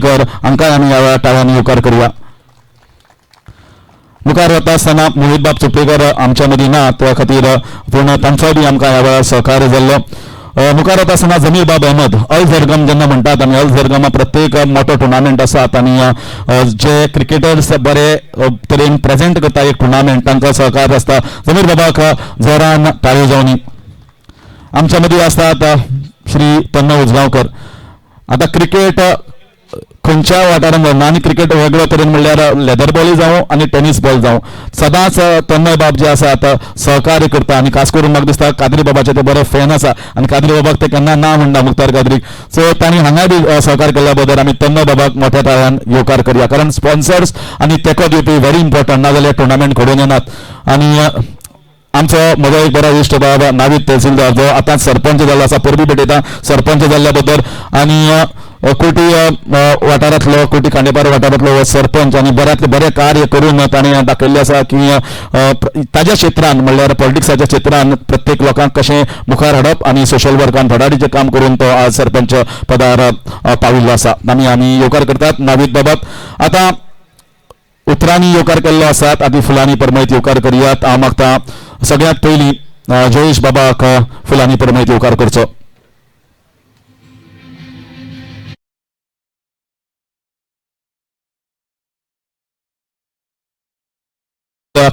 बाटीकर हांकांय आमी ह्या वेळार ताळ्यांनी येवकार करूया. मुखार वता आसतना मोहित बाब चोपडेकर आमच्या मदीं ना, त्या खातीर पूण तांचोय बी आमकां ह्या वेळार सहकार्य जाल्लो. मुखार वता आसतना जमीर बाब अहमद अल झरगम जेन्ना म्हणटात आमी, अल झरगमा प्रत्येक मोठो टुर्नामेंट आसात आनी जे क्रिकेटर्स बरे तरेन प्रेजेंट करता एक टुर्नामेंट तांकां सहकार्य आसता. जमीर बाबाक जोरान ताळयो जावनी. आमच्या मदीं आसतात श्री तन्मय उजगांवकर. आतां क्रिकेट खंयच्या वाठारांत जावना आनी क्रिकेट वेगळ्या तरेन म्हणल्यार लेदर बॉल जावं आनी टेनीस बॉल जावं, सदांच तन्मय बाब जे आसात सहकार्य करता. आनी खास करून म्हाका दिसता कादरी बाबाचे ते बरे फॅन आसा आनी कादरी बाबाक ते केन्ना ना म्हणटा मुख्तार कादरीक. सो तांणी हांगा बी सहकार्य केल्ल्या बद्दल आमी तन्मय बाबाक मोठ्या ताळ्यान येवकार करया. कारण स्पॉन्सर्स आनी तेको दिवपी व्हेरी इम्पॉर्टंट, ना जाल्यार टुर्नामेंट घडोवन येनात. आनी आमचो म्हजो एक बरो इश्ट बाब नावीद तहसीलदार जो आतां सरपंच जाल्लो आसा, परबी भेटयता सरपंच जाल्ल्या बद्दल. आनी कोटी वाठारांतलो, कोटी खांडेपार वाठारांतलो सरपंच आनी बऱ्यांतले बरें कार्य करून ताणें दाखयल्लें आसा की ताज्या क्षेत्रांत म्हणल्यार पॉलिटिक्साच्या क्षेत्रांत प्रत्येक लोकांक कशें मुखार हाडप आनी सोशल वर्कान धडाडीचें काम करून तो आज सरपंच पदार पाविल्लो आसा. आमी येवकार करतात नावीद बाबाक. आतां उतरांनी येवकार केल्लो आसात, आदी फुलांनी परमळीत येवकार करुयात. हांव मागता सगळ्यांत पयलीं जयेश बाबाक फुलांनी परमळीत येवकार करचो.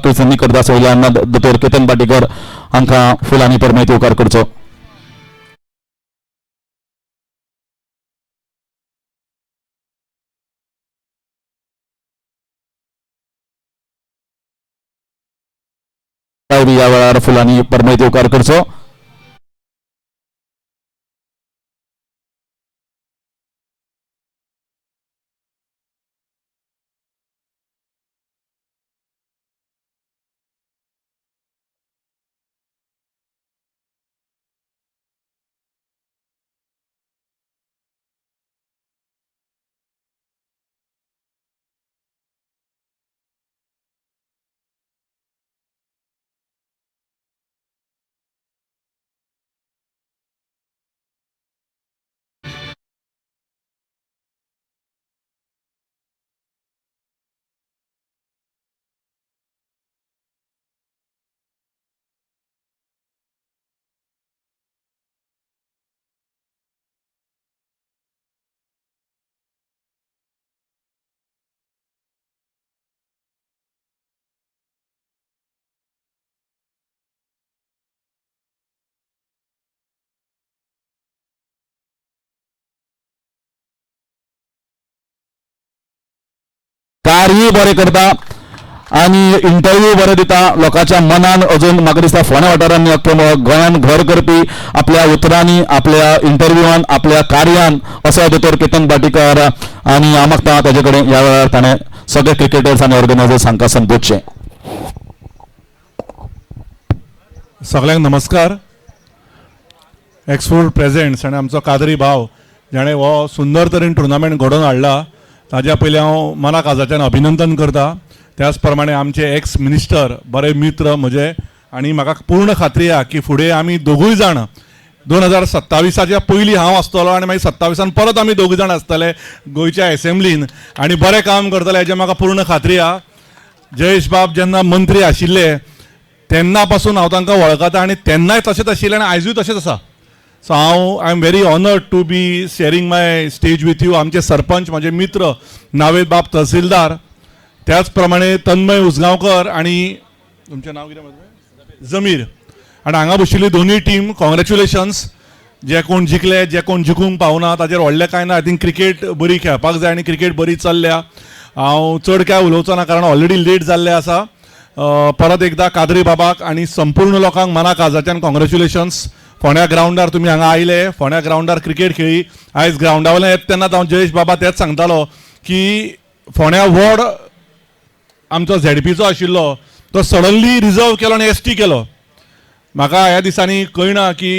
कृष्णी करदास वयल्यान दोतोर केतन बाटीकर हांकां फुलांनी परमळीत येवकार करचो. ह्या वेळार फुलांनी परमळीत येवकार करचो. कार्य बरें करता आनी इंटरव्यू बरें दिता. लोकांच्या मनान अजून म्हाका दिसता फोंड्या वाठारांनी गोंयान घर करपी आपल्या उतरांनी, आपल्या इंटरव्यूआन, आपल्या कार्यान असो दोतोर केतन बाटीकर. आनी हांव मागता ताजे कडेन ह्या वेळार ताणें सगळे क्रिकेटर्स आनी ऑर्गनायझर्स हांकां संबोधचें. सगळ्यांक नमस्कार. एक्सपोर्ट प्रेजेंट्स आनी आमचो कादरी भाव जाणें हो सुंदर तरेन टुर्नामेंट घडोवन हाडला, ताज्या पयलीं हांव मना काळजाच्यान अभिनंदन करता. त्याच प्रमाणे आमचे एक्स मिनिस्टर बरे मित्र म्हजे, आनी म्हाका पूर्ण खात्री आहा की फुडें आमी दोगूय जाण 2027च्या पयलीं हांव आसतलो आनी मागीर 27 परत आमी दोगूय जाण आसतले गोंयच्या एसेंब्लीन आनी बरें काम करतले हाची म्हाका पूर्ण खात्री आहा. जयेश बाब जेन्ना मंत्री आशिल्ले तेन्ना पासून हांव तांकां वळखता आनी तेन्नाय तशेंच आशिल्ले आनी आयजूय तशेंच आसा. So I am very honoured to be sharing my stage with you. आमचे सरपंच म्हजे मित्र नावेद बाब तहसीलदार, त्याच प्रमाणे तन्मय उजगांवकर आनी तुमचें नांव कितें जमीर, आनी हांगा बशिल्ली दोनूय टीम कॉंग्रेच्युलेशन्स. जे कोण जिखले, जे कोण जिखूंक पावना ताजेर व्हडलें कांय ना. आय थिंक क्रिकेट बरी खेळपाक जाय आनी क्रिकेट बरी चल्ल्या. हांव चड काय उलोवचो ना कारण ऑलरेडी लेट जाल्लें आसा. परत एकदा कादरी बाबाक आनी संपूर्ण लोकांक मना काळजाच्यान कॉंग्रेच्युलेशन्स. फोंड्या ग्रावंडार तुमी हांगा आयले, फोंड्या ग्रावंडार क्रिकेट खेळ्ळी. आयज ग्रावंडा वयल्यान येता तेन्ना हांव जयेश बाबा तेच सांगतालो की फोंड्या वॉर्ड आमचो झेडपीचो आशिल्लो तो सडनली रिजर्व केलो आनी एसटी केलो. म्हाका ह्या दिसांनी कळना की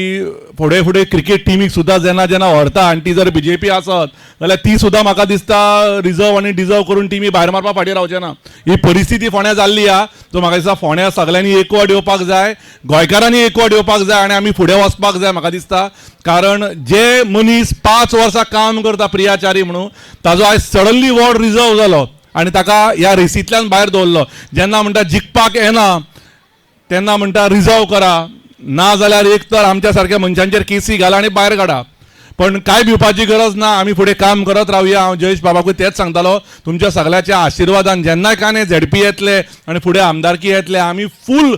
फुडें फुडें क्रिकेट टिमीक सुद्दां जेन्ना जेन्ना व्हरता आनी ती जर BJP आसत जाल्यार ती सुद्दां म्हाका दिसता रिजर्व आनी डिजर्व करून टिमी भायर मारपाक फाटीं रावचे ना. ही परिस्थिती फोंड्या जाल्ली आहा. सो म्हाका दिसता फोंड्या सगळ्यांनी एकवट येवपाक जाय, गोंयकारांनी एकवट येवपाक जाय आनी आमी फुडें वचपाक जाय म्हाका दिसता. कारण जे मनीस 5 वर्सां काम करता प्रियाचारी म्हणून ताजो आयज सडनली वॉर्ड रिजर्व जालो आनी ताका ह्या रेसींतल्यान भायर दवरलो. जेन्ना म्हणटा जिखपाक येना तेन्ना म्हणटा रिजर्व करा, ना जाल्यार एक तर आमच्या सारक्या मनशांचेर केसी घाला आनी भायर काडा. पण काय भिवपाची गरज ना, आमी फुडें काम करत रावया. हांव जयेश बाबाकूय तेच सांगतालो, तुमच्या सगळ्याच्या आशिर्वादान जेन्नाय कांय ZP येतले आनी फुडें आमदारकी येतले आमी फूल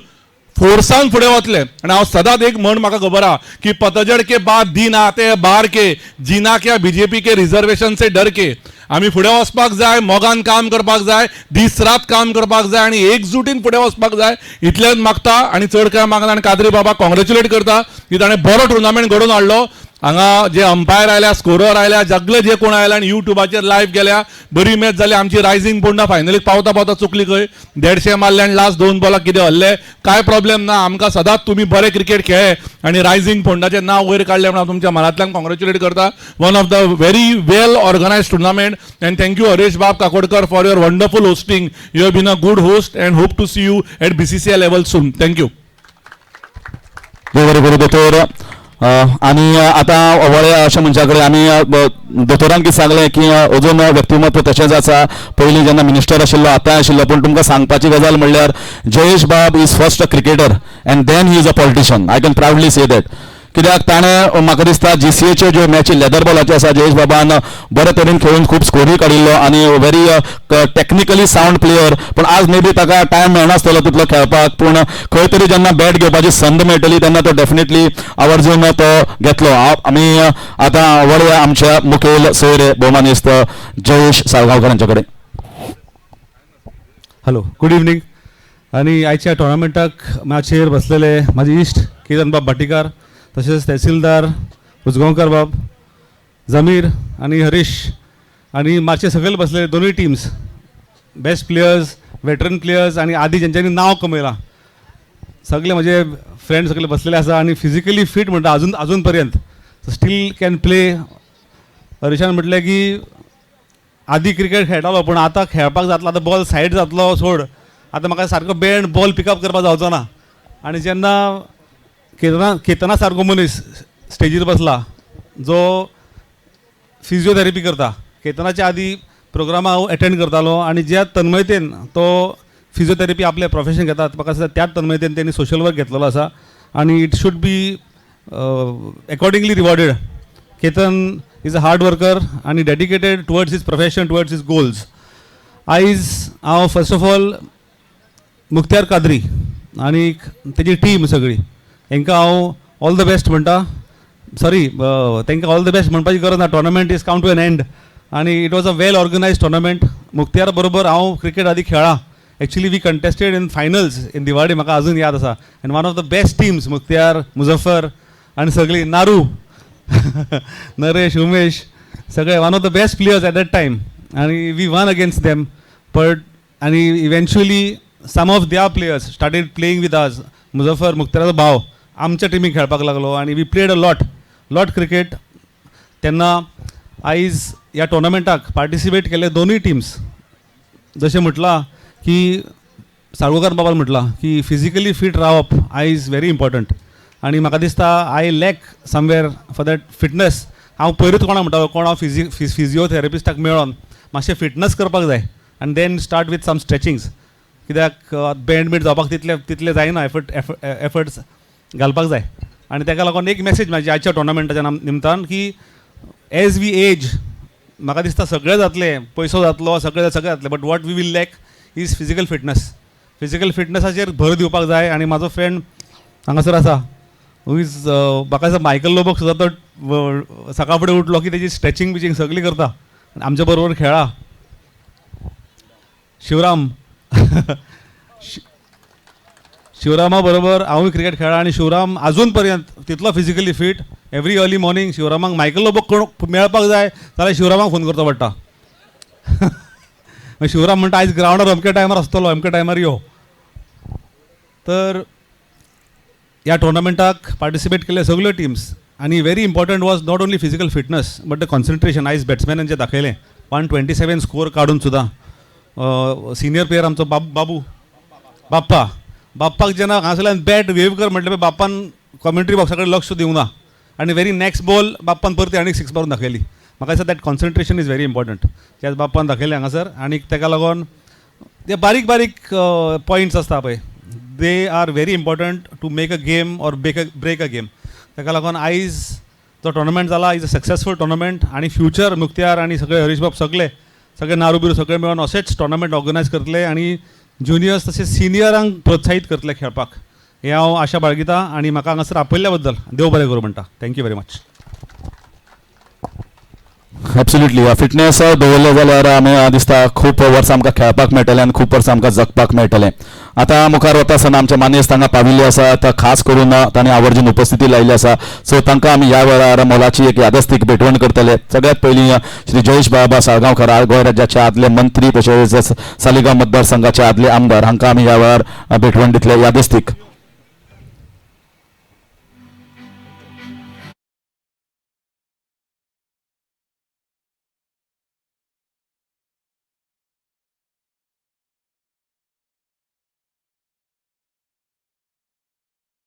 फोर्सान फुडें वतले. आनी हांव सदांच एक म्हण म्हाका खबर आहा की पतझड़ के बाद दिन आते हैं बार के, जिना क्या BJP के रिजर्वेशन से डर के. आमी फुडें वचपाक जाय, मोगान काम करपाक जाय, दीस रात काम करपाक जाय आनी एकजुटीन फुडें वचपाक जाय. इतलेंच मागता आनी चड कांय मागना. आनी कादरी बाबा कॉंग्रेच्युलेट करता की ताणें बरो टुर्नामेंट घडोवन हाडलो. हांगा जे अंपायर आयल्या, स्कोरर आयल्या, सगळे जे कोण आयल्या आनी युट्यूबाचेर लायव्ह गेल्या, बरी मॅच जाली. आमची रायझिंग पोंडा फायनलीक पावता पावता चुकली खंय, 150 मारले आनी लास्ट 2 बॉलाक कितें हरले. काय प्रॉब्लेम ना, आमकां सदांच तुमी बरे क्रिकेट खेळ्ळे आनी रायझिंग पोंडाचें नांव वयर काडलें म्हणून तुमच्या मनांतल्यान कॉंग्रेच्युलेट करता. One of the very well organised tournament and thank you Haresh Bab Kakodkar for your wonderful hosting. You have been a good host and hope to see you at BCCI level soon. Thank you. बरे बरे दोतोर. आणि आता वळे अशा मनशा कडेन आमी दोतोरान कितें सांगलें की अजून व्यक्तिमत्व तशेंच आसा. पयलीं जेन्ना मिनिस्टर आशिल्लो आतां आशिल्लो, पूण तुमकां सांगपाची गजाल म्हणल्यार Jayesh Bab is first a cricketer and then he is a politician. I can proudly say that. कित्याक ताणें म्हाका दिसता GCAच्यो ज्यो मॅची लेदर बॉलाच्यो आसा, जयेश बाबान बरे तरेन खेळून खूब स्कोरी काडिल्लो आनी व्हेरी टेक्निकली सावंड प्लेयर. पूण आज मे बी ताका टायम मेळनासतलो तितलो खेळपाक, पूण खंय तरी जेन्ना बॅट घेवपाची संद मेळटली तेन्ना तो डेफिनेटली आवर्जून तो घेतलो. आमी आतां वळया आमच्या मुखेल सोयरे भोवमानिस्त जयेश साळगांवकर हांचे कडेन. Hello, good evening. आणि आयच्या टोर्नामेंटाक मॅचेर बसलेले माझे इश्ट किरण बाब भाटीकार, तसेच तहसीलदार उजगांवकर बाब, जमीर आणि हरीश, आणि मागचे सगळे बसलेले दोन्ही teams, best players, veteran players आणि आधी ज्यांच्यानी नाव कमयलां, सगळे माझे फ्रेंड सगळे बसलेले आसा आणि फिजिकली फिट म्हणटा अजूनपर्यंत स्टील कॅन प्ले. हरीशान म्हटलें की आधी क्रिकेट खेळटालो पूण आतां खेळपाक जातलो, आतां बॉल सायड जातलो सोड, आतां म्हाका सारको बँड बॉल पिकअप करपाक जावचो ना. आणि जेन्ना केतना सारको मनीस स्टेजीर बसला जो फिजिओथेरपी करता, केतनाच्या आधी प्रोग्रामा हांव अटेंड करतालो आणि ज्या तन्मयतेन तो फिजिओथेरपी आपले प्रोफेशन घेतात, म्हाका दिसता त्याच तन्मयतेन तेणी सोशल वर्क घेतलेलो आसा आणि it should be accordingly rewarded. Ketan is a hard worker आणि dedicated towards his profession, towards his goals. आयज हांव first of all Mukhtyar Kadri आणि तेजी टीम सगळी हांकां हांव ऑल द बेस्ट म्हणटा. सॉरी, तांकां ऑल द बेस्ट म्हणपाची गरज ना. Tournament is come to an end आणि it was a well organised tournament. Mukhtyar बरोबर हांव क्रिकेट आदी खेळ्ळा. Actually we contested in finals in Diwadi, म्हाका अजून याद आसा. And one of the best teams, Mukhtyar, Muzaffar आनी सगळी, नारू नरेश, उमेश, सगळे one of the best players at that time आणि we won against them. But आणि eventually some of their players started playing with us. Muzaffar, मुख्त्याराचो भाव, आमच्या टिमीक खेळपाक लागलो आणि we played a lot cricket. तेन्ना आयज ह्या टोर्नामेंटाक पार्टिसिपेट केले दोनूय टीम्स. जशें म्हटलां की साळगांवकर बाबान म्हटलां की फिजिकली फिट रावप आयज व्हेरी इम्पॉर्टंट. आणि म्हाका दिसता I lack somewhere for that fitness. हांव पयरूच कोणा म्हणटालो, कोण हांव फिजिओथेरपिस्टाक मेळोन मातशें फिटनेस करपाक जाय आनी then start with some stretchings. कित्याक बँड बीड जावपाक तितले जायना, एफर्ट्स घालपाक जाय. आनी ताका लागून एक मॅसेज म्हाजी आजच्या टोर्नामेंटाच्या निमतान की एज वी एज म्हाका दिसता सगळें जातलें, पयसो जातलो, सगळें जातलें, but what we will lack is physical fitness. Physical फिटनेसाचेर भर दिवपाक जाय. आनी म्हाजो फ्रेंड हांगासर आसा, हू इज म्हाका दिसता मायकल लोबोक सुद्दां तो सकाळ फुडें उठलो की तेजी स्ट्रेचिंग बिचींग सगळी करता, आमचे बरोबर खेळा. शिवराम शिवरामा बरोबर हांवूय क्रिकेट खेळ्ळा आणि शिवराम अजून पर्यंत तितलो physically fit. Every early morning शिवरामाक मायकल लोबोक कोण मेळपाक जाय जाल्यार शिवरामाक फोन करचो पडटा. शिवराम म्हणटा आयज ग्रावंडार अमके टायमार आसतलो, अमके टायमार यो. तर ह्या टोर्नामेंटाक पार्टिसिपेट केले सगल्यो टिम्स आणि very important was not only physical fitness but the concentration आयज बॅट्समॅनान जे दाखयलें 127 स्कोर काडून सुद्दां सिनियर प्लेयर आमचो बाप्पाक जेन्ना हांगासरल्यान बॅट वेव कर म्हटलें पळय बाप्पान कॉमेंट्री बॉक्सा कडेन लक्ष दिवंक ना आनी व्हेरी नॅक्स्ट बॉल बाप्पान परती आनीक 6 मारून दाखयली. म्हाका दिसता that concentration is very important जे बाप्पान दाखयलें हांगासर आनी तेका लागून ते बारीक बारीक पॉयंट्स आसता पळय they are very important to make a game or break a game. तेका लागून आयज जो टोर्नामेंट जाला इज अ सक्सेसफूल टोर्नामेंट आणि फ्युचर मुक्त्यार आणि सगळे हरीश बाब सगळे नारू बिरू सगळे मिळून असेच टोर्नामेंट ऑर्गनायज करतले आणि ज्युनियर्स तशेंच सिनियरांक प्रोत्साहीत करतले खेळपाक हे हांव आशा बाळगिता आणि म्हाका हांगासर आपयल्ल्या बद्दल देव बरें करूं म्हणटा. Thank you very much. Absolutely fitness दवरले जाल्यार आमी दिसता खूब वर्सां आमकां खेळपाक मेळटलें आनी खूब वर्सां आमकां जगपाक मेळटलें. आतां मुखार वता आसतना आमचे मानेस्त हांगा पाविल्ले आसात. खास करून तांणी आवर्जून उपस्थिती लायिल्ली आसा सो तांकां आमी ह्या वेळार मोलाची एक यादस्तीक भेटवण करतले. सगळ्यात पयलीं श्री जयेश बाबा साळगांवकर गोंय राज्याचे आदले मंत्री तशेंच सालिगांव मतदारसंघाचे आदले आमदार हांकां आमी ह्या वेळार भेटवण दितले यादस्तीक.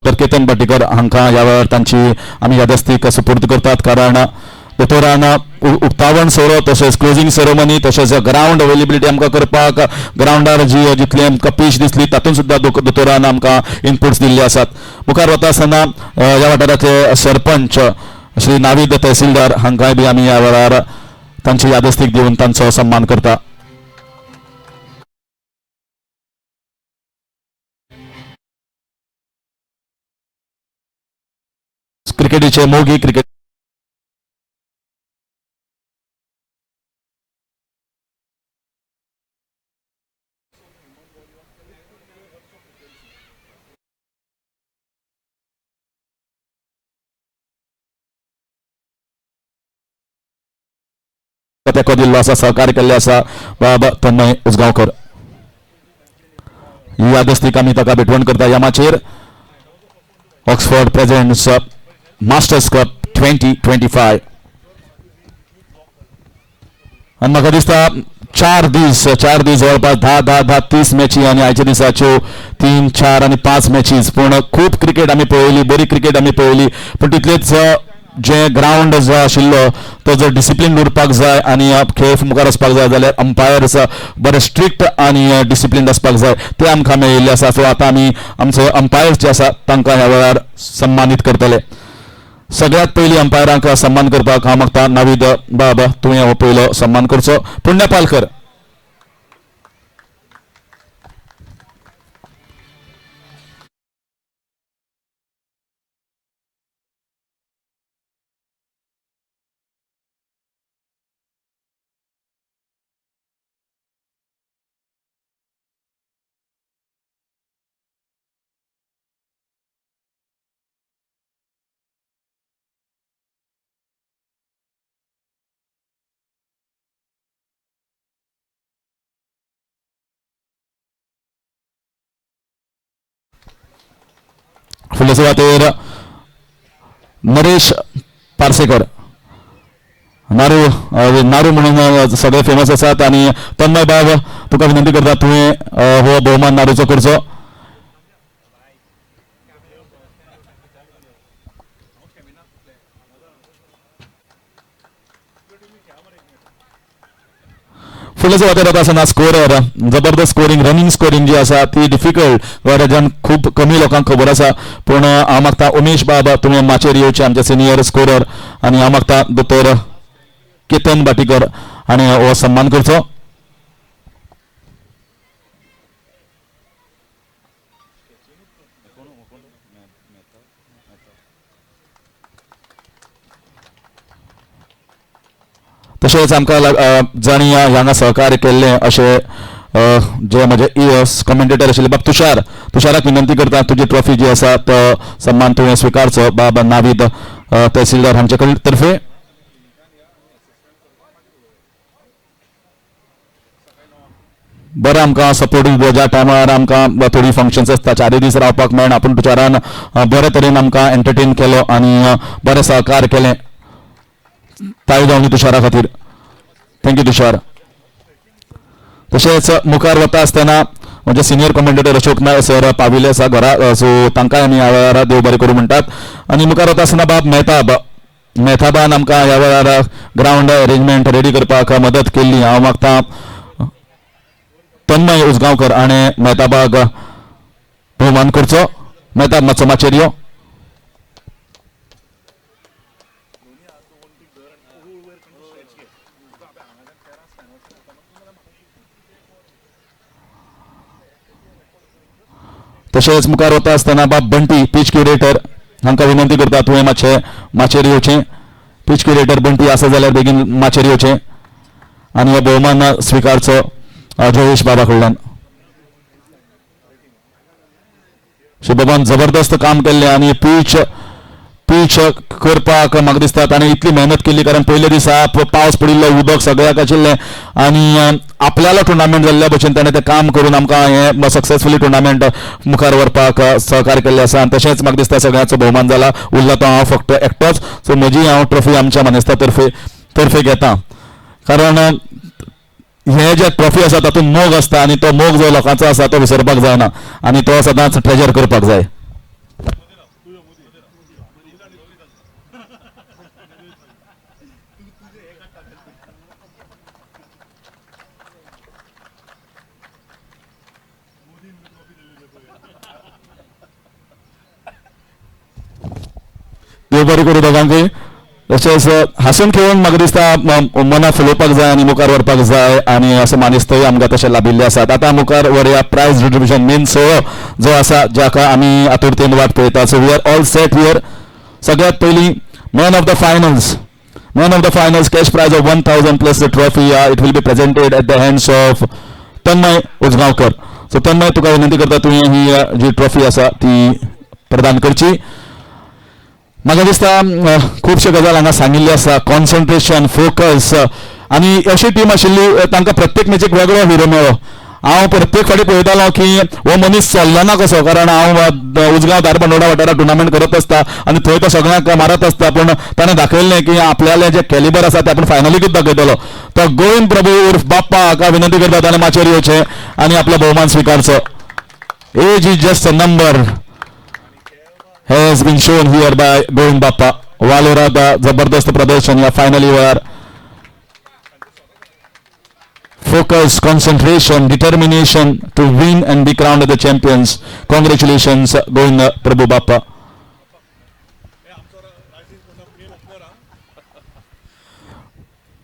तर केतन बाटीकर हांकां ह्या वेळार तांची आमी यादस्तीक सुपूर्द करतात कारण दोतोरान उक्तावण सोरो तशेंच क्लोजिंग सेरेमनी तशेंच ग्रावंड अवेलेबिलिटी आमकां करपाक ग्रावंडार जितली आमकां पीच दिसली तातूंत सुद्दां दोतोरान आमकां इनपुट्स दिल्ले आसात. मुखार वता आसतना ह्या वाठाराचे सरपंच श्री नावीद तहसीलदार हांकांय बी आमी ह्या वेळार तांची यादस्तीक दिवन तांचो सन्मान करता. क्रिकेटीचे मोगी क्रिकेट तेको दिल्लो आसा सहकार्य केल्ले आसा बाबा तन्मय उसगांवकर. ही यादस्तीक आमी ताका भेटवण करता. ह्या माचेर ऑक्सफोर्ड प्रेझेंट्स मास्टर्स कप 2025 आणि म्हाका दिसता 4 दीस जवळपास 10-30 मॅची आणि आयच्या दिसाच्यो 3, 4 आणि 5 मॅचीज पूण खूब क्रिकेट आमी पळयली बरी क्रिकेट आमी पळयली पूण तितलेच जे ग्राउंड जो आशिल्लो तो जर डिसिप्लीन उरपाक जाय आणि खेळ मुखार वचपाक जाय जाल्यार अंपायर्स बरे स्ट्रिक्ट आणि डिसिप्लीन आसपाक जाय ते आमकां मेळिल्ले आसा. सो आतां आमी आमचे अंपायर्स जे आसा तांकां ह्या वेळार सन्मानीत करतले. सगळ्यात पयलीं अंपायरांक सन्मान करपाक हांव मागता नावीद बाबा तुवें हो पयलो सन्मान करचो. पुण्य पालकर फुडले सुवातेर नरेश पार्सेकर नारू म्हणून सगळे फेमस आसात आणि तन्मय बाब तुका विनंती करता तुवें हो भोवमान नारूचो करचो. फुडले सुवातेर वता आसतना स्कोरर जबरदस्त स्कोरिंग रनिंग स्कोरिंग जी आसा ती डिफिकल्ट गोंय राज्यान खूब कमी लोकांक खबर आसा पूण हांव मागता उमेश बाब तुवें माचेर येवचे आमचे सिनियर स्कोरर आनी हांव मागता दोतोर केतन बाटीकर हाणें हो सन्मान करचो. तशेंच आमकां जाणी हांगा सहकार्य केल्लें अशें जे म्हजे कमेंटेटर आशिल्ले बाब तुषाराक विनंती करता तुजी ट्रॉफी जी आसा तो सन्मान तुवें स्विकारचो बाब नावीद तहसीलदार हांचे तर्फे. बरें आमकां सपोर्ट ज्या टायमार आमकां थोडी फंक्शन्स आसता 4 दीस रावपाक मेळना पूण तुषारान बरे तरेन आमकां एंटरटेन केलो आनी बरें सहकार केलें ताळी जावनी तुषारा खातीर थँक्यू तुषार. तशेंच मुखार वता आसतना म्हणजे सिनियर कमेंटेटर अशोक नायक सर पाविल्ले आसा घरा सो तांकांय आमी ह्या वेळार देव बरें करूं म्हणटात. आनी मुखार वता आसतना बाब मेहताबान आमकां ह्या वेळार ग्रावंड अरेंजमेंट रेडी करपाक मदत केल्ली. हांव मागतां तन्मय उसगांवकर हाणें मेहताबाक भोवमान करचो. मेहताब मातसो माचयेर यो. तशेंच मुखार वता आसतना बाब बंटी पीच क्युरेटर हांकां विनंती करता तुवें मातशें माचयेर येवचें. पीच क्युरेटर बंटी आसा जाल्यार बेगीन माचयेर येवचें आनी हो भोवमान स्विकारचो जयेश बाबा कडल्यान. शुभमान जबरदस्त काम केल्लें आनी पीच करपाक म्हाका दिसता ताणें इतली मेहनत केल्ली कारण पयल्या दिसा पावस पडिल्लो उदक सगळ्याक आशिल्लें आनी आपल्यालो टुर्नामेंट जाल्ल्या भशेन ताणें तें काम करून आमकां हें सक्सेसफुली टुर्नामेंट मुखार व्हरपाक सहकार्य केल्लें आसा आनी तशेंच म्हाका दिसता सगळ्यांचो भोवमान जाला. उरला तो हांव फक्त एकटोच सो म्हजी हांव ट्रॉफी आमच्या मानेस्ता तर्फे घेता कारण हे जे ट्रॉफी आसा तातूंत मोग आसता आनी तो मोग जो लोकांचो आसा तो विसरपाक जायना आनी तो सदांच ट्रेजर करपाक जाय. देव बरें करूं दोगांकय. तशेंच हांसून खेळून म्हाका दिसता मनां फुलोवपाक जाय आनी मुखार व्हरपाक जाय आनी अशें मानेस्तय आमकां तशें लाभिल्ले आसात. आतां मुखार व्हरया प्रायज डिस्ट्रिब्युशन मेन सोहळो जो आसा जाका आमी आतुरतेन वाट पळयता. So we are all set here. सगळ्यांत पयलीं man of the finals cash prize of 1000 plus the trophy it will be presented at the hands of Tanmay Ujgaonkar. So Tanmay तुका विनंती करता तुवें ही जी ट्रॉफी आसा ती प्रदान करची. म्हाका दिसता खुबश्यो गजाल हांगा सांगिल्ल्यो आसा. कॉन्सन्ट्रेशन फोकस आनी अशी टीम आशिल्ली तांकां प्रत्येक मॅचीक वेगळो हिरो मेळ्ळो. हांव प्रत्येक फावटी पळयतालो की हो मनीस चल्लो ना कसो कारण हांव उजगांव धारबांदोडा वाठारांत टुर्नामेंट करत आसता आनी थंय तो सगळ्यांक मारत आसता पूण ताणें दाखयल्लें की आपल्यालें जे कॅलिबर आसा तें आपूण फायनलीकूच दाखयतलो. तो गोविंद प्रभू उर्फ बाप्पा हाका विनंती करता ताणें माचयेर येवचें आनी आपलो भोवमान स्विकारचो. Age is just a number has been shown here by Govind Bappa. वालोरात जबरदस्त प्रदर्शन या फायनली वेळार. Focus, concentration, determination to win and be crowned as the champions. Congratulations, Govind Prabhu Bappa.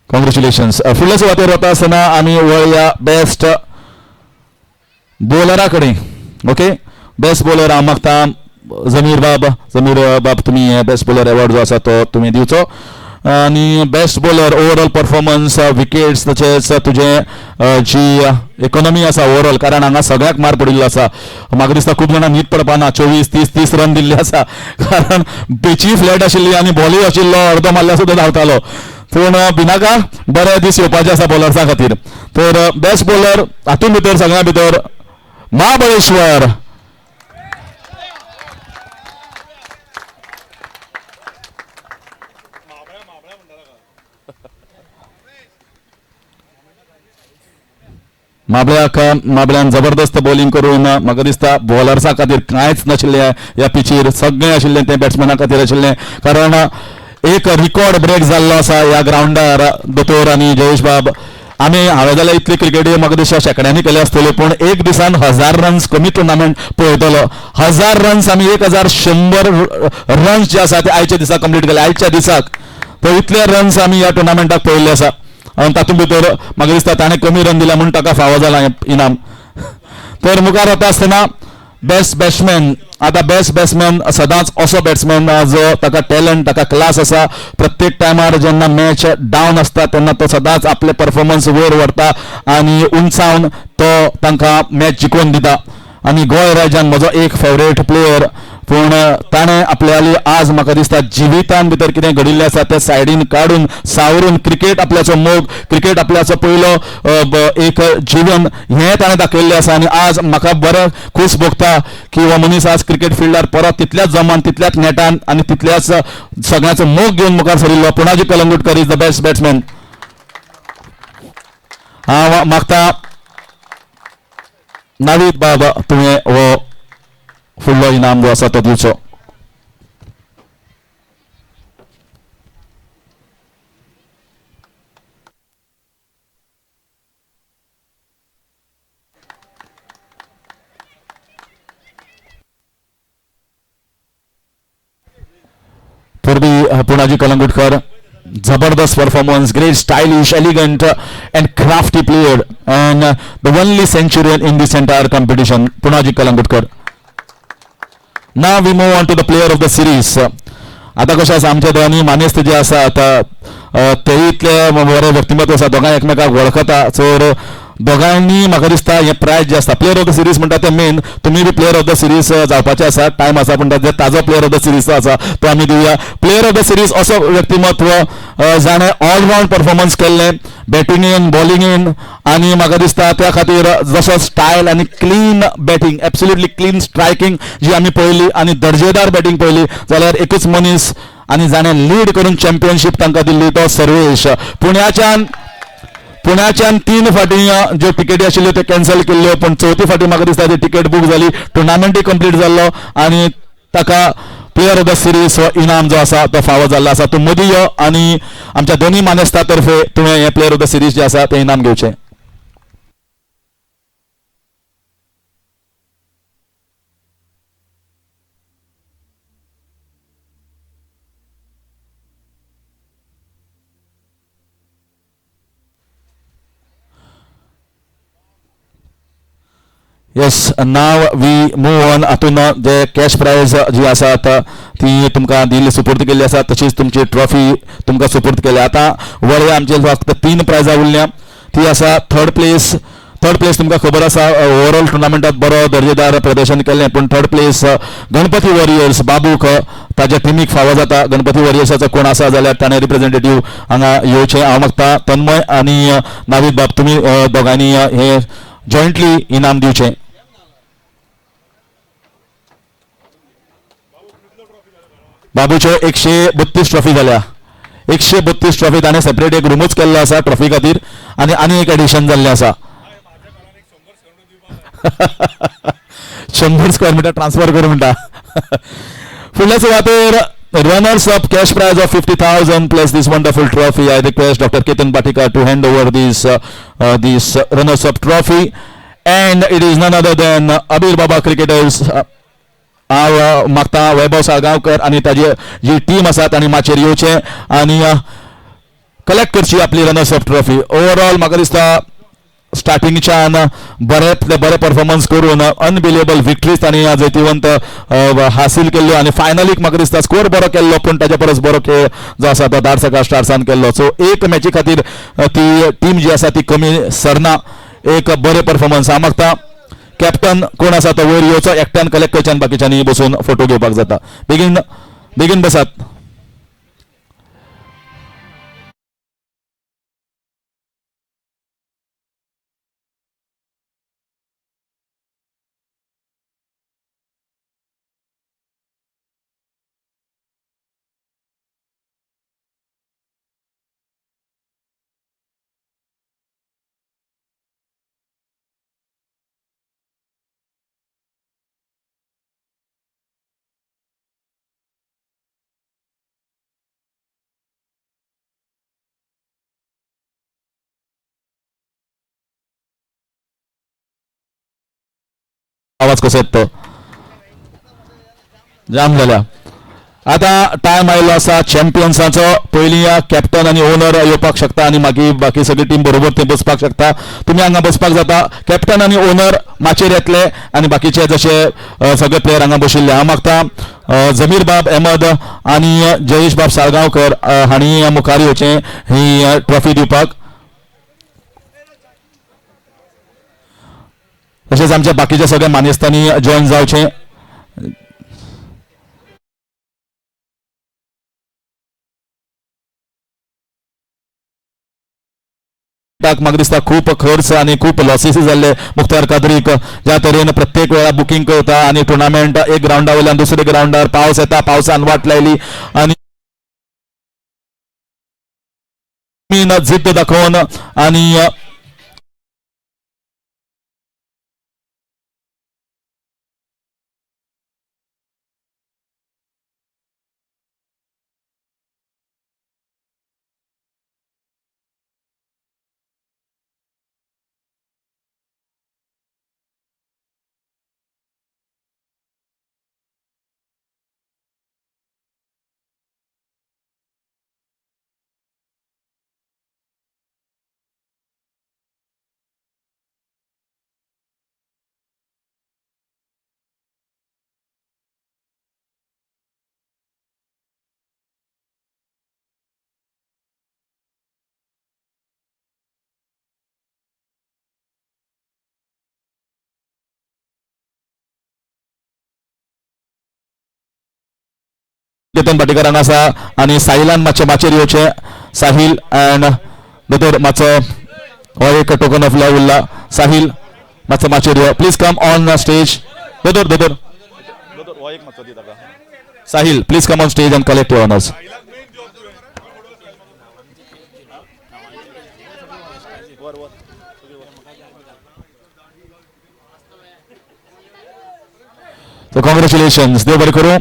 Congratulations. फुडल्या सुवातेर वता आसतना आमी वळया बेस्ट बॉलरा कडेन. ओके, बेस्ट बॉलर हांव मागता जमीर बाब तुम्ही बेस्ट बॉलर अवॉर्ड जो आसा तो तुम्ही दिवचो आनी best bowler overall performance wickets तशेंच तुजें जी इकॉनॉमी आसा ओवरऑल कारण हांगा सगळ्याक मार पडिल्लो आसा. म्हाका दिसता खूब जाणां न्हीद पडपाना 24-30 रन दिल्ले आसा कारण पिची फ्लॅट आशिल्ली आनी बॉलूय आशिल्लो अर्दो मारल्यार सुद्दां धांवतालो पूण भिनाका बरे दीस येवपाचे आसा बॉलर्सा खातीर. तर बेस्ट बॉलर हातूंत भितर सगळ्या भितर महाबळेश्वर माबळ्यान जबरदस्त बॉलिंग करून म्हाका दिसता बॉलर्सा खातीर कांयच नाशिल्लें ह्या पिचीर सगळें आशिल्लें तें बॅट्समॅना खातीर आशिल्लें कारण एक रिकॉर्ड ब्रेक जाल्लो आसा ह्या ग्रावंडार. दोतोर आनी जयेश बाब हांवें जाल्यार इतली क्रिकेट म्हाका दिसता शेकड्यांनी केले आसतल्यो पूण एक दिसान 1000 रन्स कमी टुर्नामेंट पळयतलो. 1000 रन्स आमी 1100 रन्स जे आसा ते आयच्या दिसा कंप्लीट केले. आयच्या दिसाक तो इतले रन्स आमी ह्या टुर्नामेंटाक पळयल्ले आसा आनी तातूंत भितर म्हाका दिसता ताणें कमी रन दिला म्हणून ताका फावो जाला इनाम. तर मुखार वता आसतना बेस्ट बॅट्समॅन. आतां बेस्ट बॅट्समॅन सदांच असो बॅट्समॅन जो ताका टॅलंट ताका क्लास आसा. प्रत्येक टायमार जेन्ना मॅच डावन आसता तेन्ना तो सदांच आपले परफॉर्मन्स वयर व्हरता आनी उंचावन तो तांकां मॅच जिखोवन दिता. आनी गोंय राज्यान म्हजो एक फेवरेट प्लेयर पूण ताणें आपल्याली आज म्हाका दिसता जिवितान भितर कितें घडिल्लें आसा तें सायडीन काडून सावरून क्रिकेट आपल्याचो मोग, क्रिकेट आपल्याचो पयलो एक जीवन हें ताणें दाखयल्लें आसा. आनी आज म्हाका बरो खूस भोगता की हो मनीस आज क्रिकेट फिल्डार परत तितल्याच जोमान, तितल्याच नेटान आनी तितल्याच सगळ्याचो मोग घेवन मुखार सरिल्लो. Punaji Kalangutkar is the best batsman. हांव मागता नावीद बाब तुवें हो फुडलो इनाम जो आसा तो दिवचो. पूर्वी पुणाजी कलंगूटकर जबरदस्त performance, great stylish, elegant and crafty player and the only centurion in this entire competition, Punaji Kalangutकर. Now we move on to the player of the series. आता कशें आसा आमचे दोनी मानेस्त जे आसा आता ते इतले बरे व्यक्तिमत्व आसा, दोगांय एकमेकाक वळखता. सो दोगांनी म्हाका दिसता हे प्रायज जे आसता प्लेयर ऑफ द सिरीज म्हणटा ते मेन. तुमी बी प्लेयर ऑफ द सिरीज जावपाचे आसा, टायम आसा, पण जे ताजो प्लेयर ऑफ द सिरीज आसा तो आमी दिवया. प्लेयर ऑफ द सिरीज असो व्यक्तिमत्व जाणें ऑलरावंड परफॉर्मन्स केल्लें, बॅटिंगेन, बॉलिंगेन, आनी म्हाका दिसता त्या खातीर जसो स्टायल आनी clean batting, absolutely clean striking जी आमी पळयली आनी दर्जेदार बॅटिंग पळयली, जाल्यार एकूच मनीस आनी जाणें लीड करून चॅम्पियनशीप तांकां दिल्ली तो सर्वेश. पुण्याच्यान 3 फाटी ज्यो टिकेटी आशिल्ल्यो त्यो कॅन्सल केल्ल्यो, पण चवथी फाटी म्हाका दिसता ती टिकेट बूक जाली, टुर्नामेंटूय कंप्लीट जाल्लो आनी ताका प्लेयर ऑफ द सिरीज हो इनाम जो आसा तो फावो जाल्लो आसा. तूं मदीं यो आनी आमच्या दोनी मानेस्ता तर्फे तुवें हें प्लेयर ऑफ द सिरीज जें आसा तें इनाम घेवचें. Yes, now we move on. हातून जे कॅश प्राइज जी आसा ती तुमकां दिल्ली सुपूर्द केल्ली आसा, तशीच तुमची ट्रॉफी तुमकां सुपूर्द केल्या. आता वळे आमचे फक्त 3 प्रायजां उरल्या. ती आसा थर्ड प्लेस तुमकां खबर आसा ओवरऑल टुर्नामेंटात बरो दर्जेदार प्रदर्शन केल्लें, पण थर्ड प्लेस गणपती वॉरियर्स बाबूक ताच्या टिमीक फावो जाता. गणपती वॉरियर्साचो कोण आसा जाल्यार ताणें रिप्रेझेंटेटिव्ह हांगा येवचें. हांव मागता तन्मय आनी नावीद बाब तुमी दोगांनी हे जॉयंटली इनाम दिवचें. बाबूच्यो 132 ट्रॉफी जाल्या. 132 ट्रॉफी ताणें सेपरेट एक रूमूच केल्लो आसा ट्रॉफी खातीर आनी एक एडिशन जाल्लें आसा. 100 स्क्वेअर मिटर ट्रान्सफर करूं म्हणटा. फुडल्या सुवातेर runners up cash prize of 50,000 plus this wonderful trophy. I request Dr. Ketan Bhatikar to hand over this runners up trophy, and it is none other than Abir Baba cricketers. हांव मागता वैभव साळगांवकर आनी ताजी जी team आसा तांणी माचयेर येवचें आनी collect करची आपली रनर्स अप ट्रॉफी. ओवरऑल म्हाका दिसता स्टार्टिंगच्यान बरे परफॉर्मन्स करून अनबिलिएबल विक्ट्रीज तांणी जैतिवंत हासील केल्ल्यो आनी फायनलीक म्हाका दिसता स्कोर बरो केल्लो, पण ताचे परस बरो खेळ जो आसा तो धारसका स्टार्सान केल्लो. सो एक मॅची खातीर ती टीम जी आसा ती कमी सरना. एक बरे परफॉर्मन्स. हांव मागता कॅप्टन कोण आसा तो वयर येवचो, एकट्यान कलेक्ट करच्यान बाकीच्यांनी बसून फोटो घेवपाक जाता. बेगीन बसात. आवाज कसो येता तो जाम जाल्या. आता टायम आयलो आसा चॅम्पियन्साचो. पयलीं कॅप्टन आनी ओनर येवपाक शकता आनी मागीर बाकी सगळी टीम बरोबर थंय बसपाक शकता. तुमी हांगा बसपाक जाता. कॅप्टन आनी ओनर माचयेर येतले आनी बाकीचे जशे सगळे प्लेयर हांगा बशिल्ले. हांव मागता जमीर बाब अहमद आनी जयेश बाब साळगांवकर हांणी मुखार येवचें ही ट्रॉफी दिवपाक. तशेंच आमच्या बाकीच्या सगळ्या मानेस्तांनी जॉइन जावचें. ताक म्हाका दिसता खूप खर्च आणि खूप लॉसीस जाल्ले मुख्तार कादरीक ज्या तरेन प्रत्येक वेळा बुकींग करता आणि टुर्नामेंट एक ग्राउंडा वयल्यान दुसऱ्या ग्राउंडार पावस येता पावसान वाट लायली आणि जिद्द दाखोवन आणि केतन पाटीकर हांगा आसा आणि साहिलान मातशें माचेर येवचें साहिल अँड दोतोर मातसो हो एक टोकन ऑफ लव उरला साहिल मातसो माचेर यो प्लीज कम ऑन स्टेज दोतोर दोतोर Sahil please come on stage and collect your honours So congratulations देव बरें करूं